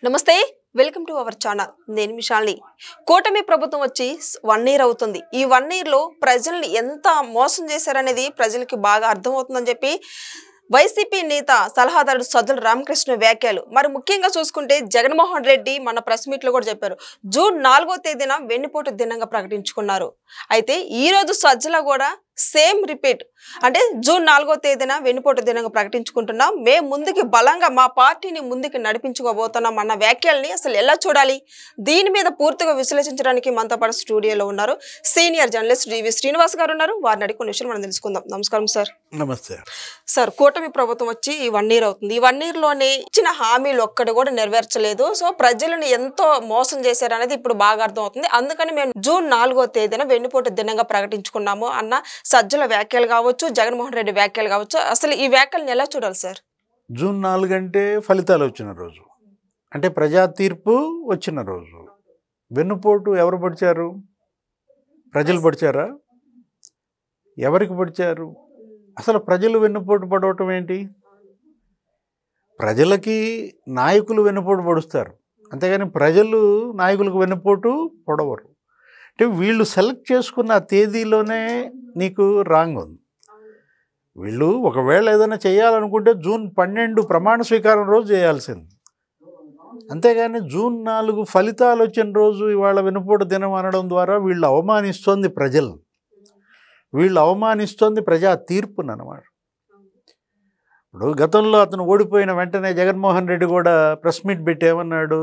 నమస్తే welcome to our channel నేను మిషాల్ని కూటమి ప్రభుత్వం వచ్చి 1 ఇయర్ అవుతుంది ఈ 1 ఇయర్ లో ప్రజల్ని ఎంత మోసం చేశారనేది ప్రజలకు బాగా అర్థమవుతుందని చెప్పి వైసీపీ నేత సలహాదారుడు సజ్జల రామకృష్ణ వ్యాఖ్యలు మరి ముఖ్యంగా చూసుకుంటే జగన్మోహన్ రెడ్డి మన ప్రెస్ మీట్ లో కూడా చెప్పారు జూన్ 4వ తేదీన వెన్నుపోటు దినంగా ప్రకటించుకున్నారు అయితే ఈ రోజు సజ్జల కూడా సేమ్ రిపీట్ అంటే జూన్ 4వ తేదీన వెన్నుపోటు దినంగా ప్రకటించుకుంటున్నాం మేము ముందుకి బలంగా మా పార్టీని ముందుకు నడిపించుకోబోతున్నాం అన్న వ్యాఖ్యల్ని అసలు ఎలా చూడాలి దీని మీద పూర్తిగా విశ్లేషించడానికి మనతో పాటు స్టూడియోలో ఉన్నారు సీనియర్ జర్నలిస్ట్ డివి శ్రీనివాస్ గారు ఉన్నారు వారిని అడిగి కొన్ని విషయాలు మనం తెలుసుకుందాం నమస్కారం సార్ నమస్తే సార్ కూటమి ప్రభుత్వం వచ్చి ఈ 1 ఇయర్ అవుతుంది ఈ 1 ఇయర్ లోనే ఇచ్చిన హామీలు ఒక్కటి కూడా నెరవేర్చలేదు సో ప్రజలను ఎంతో మోసం చేశారు అనేది ఇప్పుడు బాగా అర్థం అవుతుంది అందుకని మేము జూన్ 4వ తేదీన వెన్నుపోటు దినంగా ప్రకటించుకున్నాము అన్న సజ్జల వ్యాఖ్యలు కావచ్చు జగన్మోహన్ రెడ్డి వ్యాఖ్యలు కావచ్చు అసలు ఈ వ్యాఖ్యలను ఎలా చూడాలి సార్ జూన్ 4 అంటే ఫలితాలు వచ్చిన రోజు అంటే ప్రజా తీర్పు వచ్చిన రోజు వెన్నుపోటు ఎవరు పడిచారు ప్రజలు పడిచారా ఎవరికి పడిచారు అసలు ప్రజలు వెన్నుపోటు పడవటం ఏంటి ప్రజలకి నాయకులు వెన్నుపోటు పడుస్తారు అంతేగాని ప్రజలు నాయకులకు వెన్నుపోటు పొడవరు అంటే వీళ్ళు సెలెక్ట్ చేసుకున్న తేదీలోనే నీకు రాంగ్ ఉంది వీళ్ళు ఒకవేళ ఏదైనా చేయాలనుకుంటే జూన్ 12 ప్రమాణ స్వీకారం రోజు చేయాల్సింది అంతేగాని జూన్ 4 ఫలితాలు వచ్చిన రోజు ఇవాళ వెన్నుపోటు దినం అనడం ద్వారా వీళ్ళు అవమానిస్తోంది ప్రజలను వీళ్ళు అవమానిస్తోంది ప్రజా తీర్పును అన్నమాట ఇప్పుడు గతంలో అతను ఓడిపోయిన వెంటనే జగన్మోహన్ రెడ్డి కూడా ప్రెస్ మీట్ పెట్టేమన్నాడు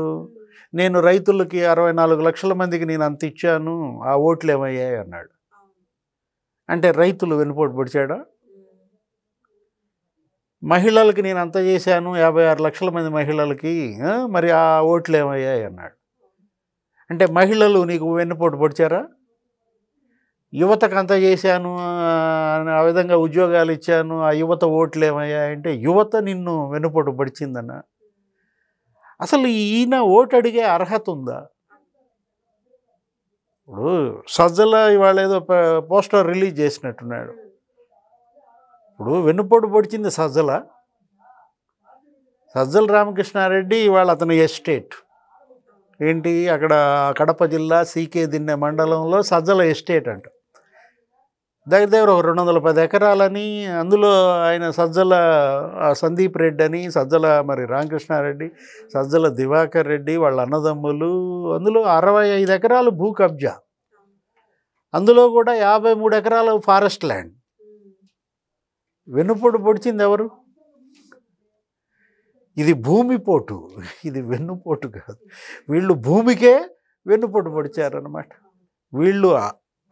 నేను రైతులకి 64 లక్షల మందికి నేను అంత ఇచ్చాను ఆ ఓట్లు ఏమయ్యాయి అన్నాడు అంటే రైతులు వెన్నుపోటు పొడిచాడా మహిళలకి నేను అంత చేశాను 56 లక్షల మంది మహిళలకి మరి ఆ ఓట్లు ఏమయ్యాయి అన్నాడు అంటే మహిళలు నీకు వెన్నుపోటు పొడిచారా యువతకు అంత చేశాను ఆ విధంగా ఉద్యోగాలు ఇచ్చాను ఆ యువత ఓట్లు ఏమయ్యాయంటే యువత నిన్ను వెన్నుపోటు పడిచిందన్న అసలు ఈయన ఓటు అడిగే అర్హత ఉందా ఇప్పుడు సజ్జల ఇవాళ ఏదో పోస్టర్ రిలీజ్ చేసినట్టున్నాడు ఇప్పుడు వెన్నుపోటు పొడిచింది సజ్జల రామకృష్ణారెడ్డి ఇవాళ అతని ఎస్టేట్ ఏంటి అక్కడ కడప జిల్లా సీకే దిన్నె మండలంలో సజ్జల ఎస్టేట్ అంట దగ్గర ఒక 210 ఎకరాలని అందులో ఆయన సజ్జల సందీప్ రెడ్డి అని సజ్జల మరి రామకృష్ణారెడ్డి సజ్జల దివాకర్ రెడ్డి వాళ్ళ అన్నదమ్ములు అందులో 65 ఎకరాలు భూ కబ్జా అందులో కూడా 53 ఎకరాలు ఫారెస్ట్ ల్యాండ్ వెన్నుపోటు పొడిచింది ఎవరు ఇది భూమిపోటు ఇది వెన్నుపోటు కాదు వీళ్ళు భూమికే వెన్నుపోటు పొడిచారన్నమాట వీళ్ళు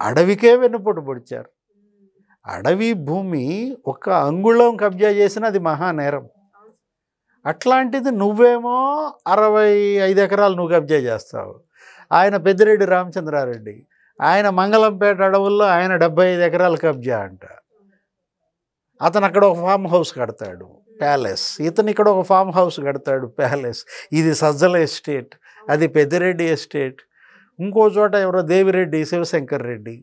అడవికే వెన్నుపోటు పొడిచారు అడవి భూమి ఒక్క అంగుళం కబ్జా చేసిన అది మహానేరం అట్లాంటిది నువ్వేమో 65 ఎకరాలు నువ్వు కబ్జా చేస్తావు ఆయన పెద్దిరెడ్డి రామచంద్రారెడ్డి ఆయన మంగళంపేట అడవుల్లో ఆయన 75 ఎకరాలు కబ్జా అంట అతను అక్కడ ఒక ఫామ్ హౌస్ కడతాడు ప్యాలెస్ ఇతను ఇక్కడ ఒక ఫామ్ హౌస్ కడతాడు ప్యాలెస్ ఇది సజ్జల ఎస్టేట్ అది పెద్దిరెడ్డి ఎస్టేట్ ఇంకో చోట ఎవరో దేవిరెడ్డి శివశంకర్ రెడ్డి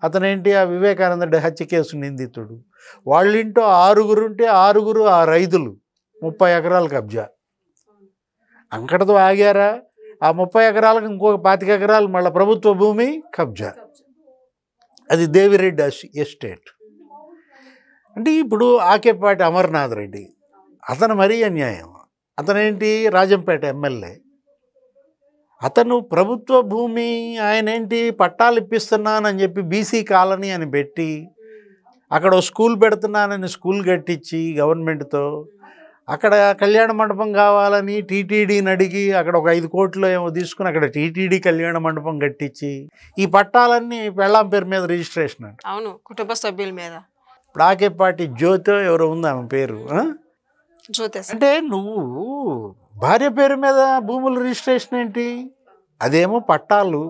అతనేంటి ఆ వివేకానంద రెడ్డి హత్య కేసు నిందితుడు వాళ్ళింటో 6 ఉంటే 6 ఆ రైతులు 30 ఎకరాలు కబ్జా అంకటతో ఆగారా ఆ 30 ఎకరాలకు ఇంకొక 25 ఎకరాలు మళ్ళీ ప్రభుత్వ భూమి కబ్జా అది దేవిరెడ్డి ఎస్టేట్ అంటే ఇప్పుడు ఆకేపాటి అమర్నాథ్ రెడ్డి అతను మరీ అన్యాయం అతనేంటి రాజంపేట ఎమ్మెల్యే అతను ప్రభుత్వ భూమి ఆయన ఏంటి పట్టాలు ఇప్పిస్తున్నానని చెప్పి బీసీ కాలనీ అని పెట్టి అక్కడ స్కూల్ పెడుతున్నానని స్కూల్ కట్టించి గవర్నమెంట్తో అక్కడ కళ్యాణ మండపం కావాలని టీటీడీని అడిగి అక్కడ ఒక 5 కోట్లు ఏమో తీసుకుని అక్కడ టీటీడీ కళ్యాణ మండపం కట్టించి ఈ పట్టాలన్నీ పెళ్ళాం పేరు మీద రిజిస్ట్రేషన్ అంట అవును కుటుంబ సభ్యుల మీద ఇప్పుడు ఆకేపాటి జ్యోతి ఎవరో ఉంది ఆమె పేరు అంటే నువ్వు భార్య పేరు మీద భూముల రిజిస్ట్రేషన్ ఏంటి అదేమో పట్టాలు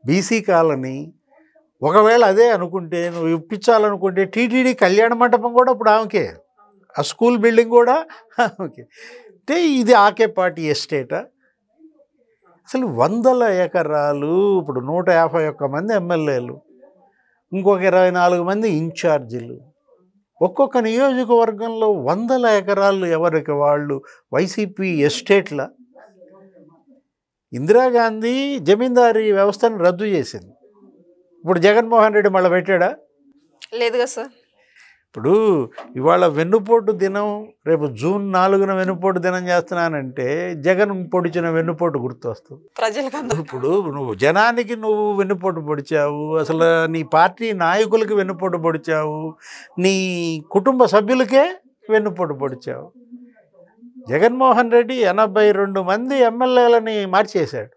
బీసీ కాలనీ ఒకవేళ అదే అనుకుంటే నువ్వు ఇప్పించాలనుకుంటే టీటీడీ కళ్యాణ మండపం కూడా ఇప్పుడు ఆమెకే ఆ స్కూల్ బిల్డింగ్ కూడా ఆమెకే అంటే ఇది ఆకేపాటి ఎస్టేటా అసలు 100 ఎకరాలు ఇప్పుడు 151 మంది ఎమ్మెల్యేలు ఇంకొక 24 మంది ఇన్ఛార్జీలు ఒక్కొక్క నియోజకవర్గంలో 100 ఎకరాలు ఎవరికి వాళ్ళు వైసీపీ ఎస్టేట్ల ఇందిరాగాంధీ జమీందారీ వ్యవస్థను రద్దు చేసింది. ఇప్పుడు జగన్మోహన్ రెడ్డి మళ్ళీ పెట్టాడా? లేదుగా సార్. ఇప్పుడు ఇవాళ వెన్నుపోటు దినం, రేపు జూన్ 4న వెన్నుపోటు దినం చేస్తున్నానంటే జగన్ పొడిచిన వెన్నుపోటు గుర్తొస్తుంది ప్రజలకు. ఇప్పుడు నువ్వు జనానికి నువ్వు వెన్నుపోటు పొడిచావు, అసలు నీ పార్టీ నాయకులకి వెన్నుపోటు పొడిచావు, నీ కుటుంబ సభ్యులకే వెన్నుపోటు పొడిచావు. జగన్మోహన్ రెడ్డి 82 మంది ఎమ్మెల్యేలని మార్చేశాడు,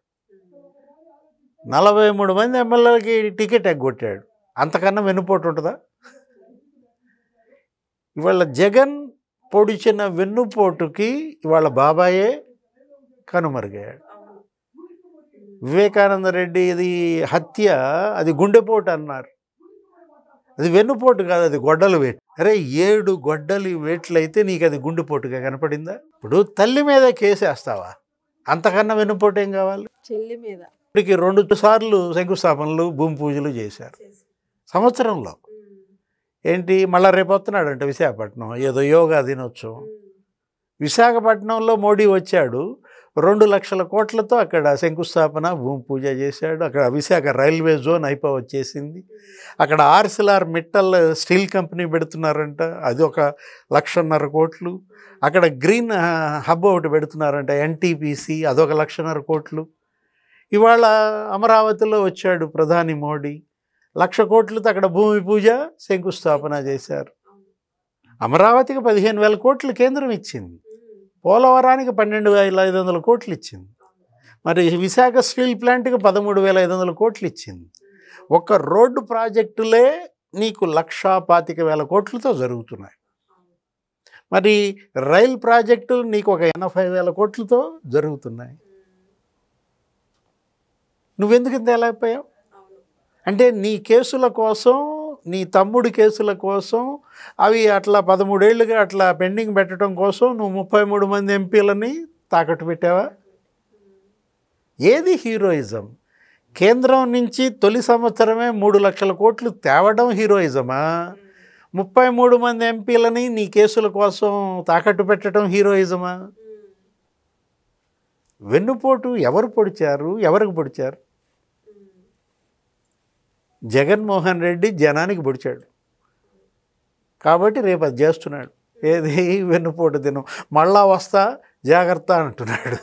43 మంది ఎమ్మెల్యేలకి టికెట్ ఎగ్గొట్టాడు. అంతకన్నా వెన్నుపోటు ఉంటుందా? ఇవాళ జగన్ పొడిచిన వెన్నుపోటుకి ఇవాళ బాబాయే కనుమరుగయ్యాడు. వివేకానంద రెడ్డి ఇది హత్య, అది గుండెపోటు అన్నారు, అది వెన్నుపోటు కాదు, అది గొడ్డలు వేటు. అరే 7 గొడ్డలి వేట్లయితే నీకు అది గుండెపోటుగా కనపడిందా? ఇప్పుడు తల్లి మీద కేసేస్తావా? అంతకన్నా వెన్నుపోటు ఏం కావాలి? చెల్లి మీద ఇప్పటికి 2 సార్లు శంకుస్థాపనలు, భూమి పూజలు చేశారు సంవత్సరంలో. ఏంటి మళ్ళీ రేపు వస్తున్నాడంట విశాఖపట్నం, ఏదో యోగా దినోత్సవం. విశాఖపట్నంలో మోడీ వచ్చాడు, 2 లక్షల కోట్లతో అక్కడ శంకుస్థాపన, భూమి పూజ చేశాడు. అక్కడ విశాఖ రైల్వే జోన్ వచ్చేసింది. అక్కడ ఆర్సిలార్ మిట్టల్ స్టీల్ కంపెనీ పెడుతున్నారంట, అది 1.5 కోట్లు. అక్కడ గ్రీన్ హబ్ ఒకటి పెడుతున్నారంట, ఎన్టీపీసీ, అదొక 1.5 కోట్లు. ఇవాళ అమరావతిలో వచ్చాడు ప్రధాని మోడీ, 1,00,000 కోట్లతో అక్కడ భూమి పూజ, శంకుస్థాపన చేశారు. అమరావతికి 15,000 కోట్లు కేంద్రం ఇచ్చింది, పోలవరానికి 12,500 కోట్లు ఇచ్చింది, మరి విశాఖ స్టీల్ ప్లాంట్కి 13,500 కోట్లు ఇచ్చింది. ఒక రోడ్డు ప్రాజెక్టులే నీకు 1,25,000 కోట్లతో జరుగుతున్నాయి. మరి రైల్ ప్రాజెక్టులు నీకు 80,000 కోట్లతో జరుగుతున్నాయి. నువ్వెందుకు ఇంత వెళ్ళకపోయావు? అంటే నీ కేసుల కోసం, నీ తమ్ముడి కేసుల కోసం, అవి అట్లా 13 ఏళ్ళుగా అట్లా పెండింగ్ పెట్టడం కోసం నువ్వు 33 మంది ఎంపీలని తాకట్టు పెట్టావా? ఏది హీరోయిజం? కేంద్రం నుంచి తొలి సంవత్సరమే 3 లక్షల కోట్లు తేవడం హీరోయిజమా? 33 మంది ఎంపీలని నీ కేసుల కోసం తాకట్టు పెట్టడం హీరోయిజమా? వెన్నుపోటు ఎవరు పొడిచారు, ఎవరికి పొడిచారు? జగన్మోహన్ రెడ్డి జనానికి పొడిచాడు కాబట్టి రేపు అది చేస్తున్నాడు. ఏది వెన్నుపోటు దినం, మళ్ళా వస్తా జాగ్రత్త అంటున్నాడు.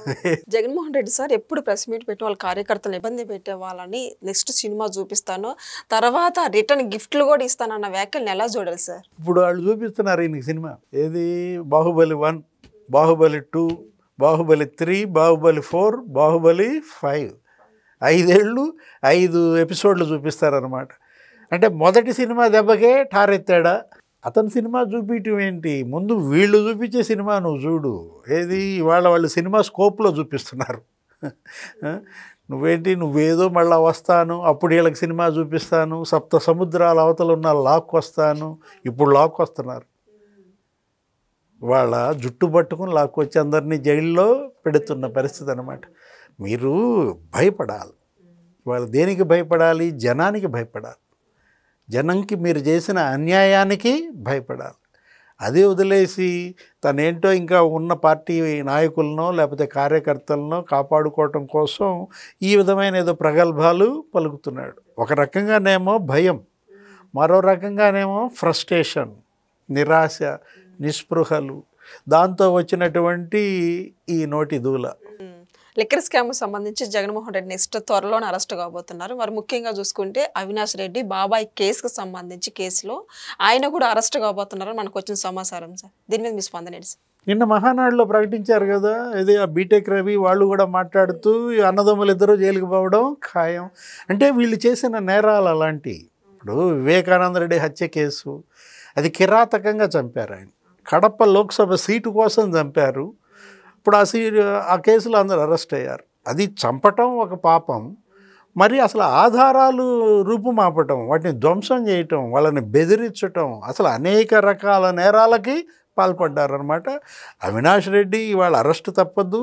జగన్మోహన్ రెడ్డి సార్ ఎప్పుడు ప్రెస్ మీట్ పెట్టి వాళ్ళ కార్యకర్తలు ఇబ్బంది పెట్టే వాళ్ళని నెక్స్ట్ సినిమా చూపిస్తాను, తర్వాత రిటర్న్ గిఫ్ట్లు కూడా ఇస్తానన్న వ్యాఖ్యలను ఎలా చూడాలి సార్? ఇప్పుడు వాళ్ళు చూపిస్తున్నారు ఈయనకి సినిమా. ఏది బాహుబలి 1, బాహుబలి 2, బాహుబలి 3, బాహుబలి 4, బాహుబలి 5, 5 ఏళ్ళు 5 ఎపిసోడ్లు చూపిస్తారనమాట. అంటే మొదటి సినిమా దెబ్బకే ఠారెత్తాడా? అతని సినిమా చూపించడం ఏంటి, ముందు వీళ్ళు చూపించే సినిమా నువ్వు చూడు. ఏది ఇవాళ వాళ్ళు సినిమా స్కోప్లో చూపిస్తున్నారు. నువ్వేంటి, నువ్వేదో మళ్ళీ వస్తాను, అప్పుడు వీళ్ళకి సినిమా చూపిస్తాను, 7 సముద్రాల అవతల ఉన్న లాక్ వస్తాను, ఇప్పుడు లాక్ వస్తున్నారు. వాళ్ళ జుట్టు పట్టుకుని లాక్కొచ్చి అందరినీ జైల్లో పెడుతున్న పరిస్థితి అన్నమాట. మీరు భయపడాలి. వాళ్ళు దేనికి భయపడాలి? జనానికి భయపడాలి. జనంకి మీరు చేసిన అన్యాయానికి భయపడాలి. అదే వదిలేసి తనేంటో ఇంకా ఉన్న పార్టీ నాయకులనో లేకపోతే కార్యకర్తలనో కాపాడుకోవటం కోసం ఈ విధమైన ఏదో ప్రగల్భాలు పలుకుతున్నాడు. ఒక రకంగానేమో భయం, మరో రకంగానేమో ఫ్రస్ట్రేషన్, నిరాశ, నిస్పృహలు, దాంతో వచ్చినటువంటి ఈ నోటి దూల. లిక్కర్ స్కామ్ సంబంధించి జగన్మోహన్ రెడ్డి నెక్స్ట్ త్వరలోనే అరెస్ట్ కాబోతున్నారు. మరి ముఖ్యంగా చూసుకుంటే అవినాష్ రెడ్డి బాబాయ్ కేసుకు సంబంధించి కేసులో ఆయన కూడా అరెస్ట్ కాబోతున్నారు మనకు వచ్చిన సమాచారం సార్. దీని మీద మీ స్పందన ఏంటి సార్? నిన్న మహానాడులో ప్రకటించారు కదా, ఇది ఆ బీటెక్ రవి వాళ్ళు కూడా మాట్లాడుతూ అన్నదమ్ములు ఇద్దరు జైలుకి పోవడం ఖాయం. అంటే వీళ్ళు చేసిన నేరాలు అలాంటివి. ఇప్పుడు వివేకానంద రెడ్డి హత్య కేసు, అది కిరాతకంగా చంపారు. ఆయన కడప లోక్సభ సీటు కోసం చంపారు. ఇప్పుడు ఆ కేసులో అందరూ అరెస్ట్ అయ్యారు. అది చంపటం ఒక పాపం, మరి అసలు ఆధారాలు రూపుమాపటం, వాటిని ధ్వంసం చేయటం, వాళ్ళని బెదిరించటం, అసలు అనేక రకాల నేరాలకి పాల్పడ్డారనమాట. అవినాష్ రెడ్డి ఇవాళ అరెస్టు తప్పదు,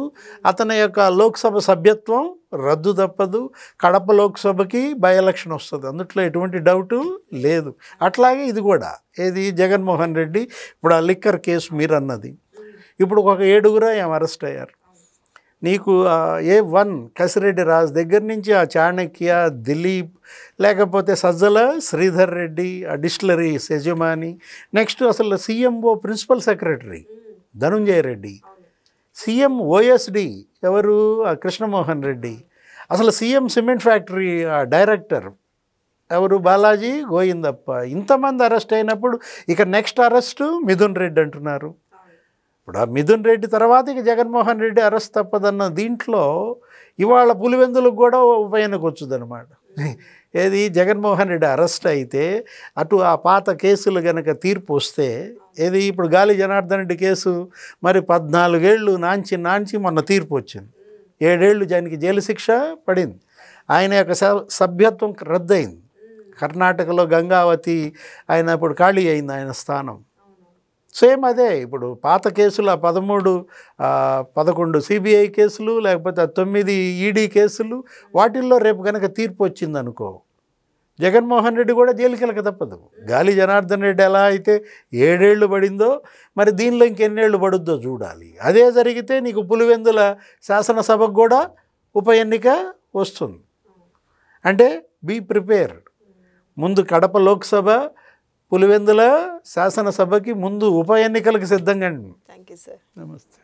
అతని యొక్క లోక్సభ సభ్యత్వం రద్దు తప్పదు, కడప లోక్సభకి బై ఎలక్షన్ వస్తుంది, అందుట్లో ఎటువంటి డౌటు లేదు. అట్లాగే ఇది కూడా, ఏది జగన్మోహన్ రెడ్డి ఇప్పుడు ఆ లిక్కర్ కేసు మీరు అన్నది, ఇప్పుడు ఒక 7గురు ఏం అరెస్ట్ అయ్యారు. నీకు A1 కసిరెడ్డి రాజు దగ్గర నుంచి ఆ చాణక్య, దిలీప్, లేకపోతే సజ్జల శ్రీధర్ రెడ్డి, ఆ డిస్టిలరీస్ యజమాని, నెక్స్ట్ అసలు CMO principal secretary Dhanunjaya Reddy, CM OSD ఎవరు కృష్ణమోహన్ రెడ్డి, అసలు CM సిమెంట్ ఫ్యాక్టరీ డైరెక్టర్ ఎవరు బాలాజీ గోయిందప్ప. ఇంతమంది అరెస్ట్ అయినప్పుడు ఇక నెక్స్ట్ అరెస్టు మిథున్ రెడ్డి అంటున్నారు. ఇప్పుడు ఆ మిథున్ రెడ్డి తర్వాత ఇక జగన్మోహన్ రెడ్డి అరెస్ట్ తప్పదన్న దీంట్లో ఇవాళ పులివెందులకు కూడా ఉప ఎన్నిక వచ్చుదన్నమాట. ఏది జగన్మోహన్ రెడ్డి అరెస్ట్ అయితే అటు ఆ పాత కేసులు కనుక తీర్పు వస్తే, ఏది ఇప్పుడు గాలి జనార్దన్ రెడ్డి కేసు మరి 14 ఏళ్ళు నాంచి మొన్న తీర్పు వచ్చింది. 7 ఏళ్ళు దానికి జైలు శిక్ష పడింది. ఆయన యొక్క సభ్యత్వం రద్దయింది. కర్ణాటకలో గంగావతి ఆయన ఇప్పుడు ఖాళీ అయింది ఆయన స్థానం. సేమ్ అదే ఇప్పుడు పాత కేసులు 13, 11 CBI కేసులు, లేకపోతే 9 ED కేసులు, వాటిల్లో రేపు కనుక తీర్పు వచ్చిందనుకో జగన్మోహన్ రెడ్డి కూడా జైలుకి వెళ్ళక తప్పదు. గాలి జనార్దన్ రెడ్డి ఎలా అయితే 7 ఏళ్ళు పడిందో మరి దీనిలో ఇంకెన్నేళ్ళు పడుద్దో చూడాలి. అదే జరిగితే నీకు పులివెందుల శాసనసభకు కూడా ఉప ఎన్నిక వస్తుంది. అంటే బీ ప్రిపేర్డ్. ముందు కడప లోక్సభ, పులివెందుల శాసనసభకి ముందు ఉప ఎన్నికలకు సిద్ధంగా. Thank you sir. నమస్తే.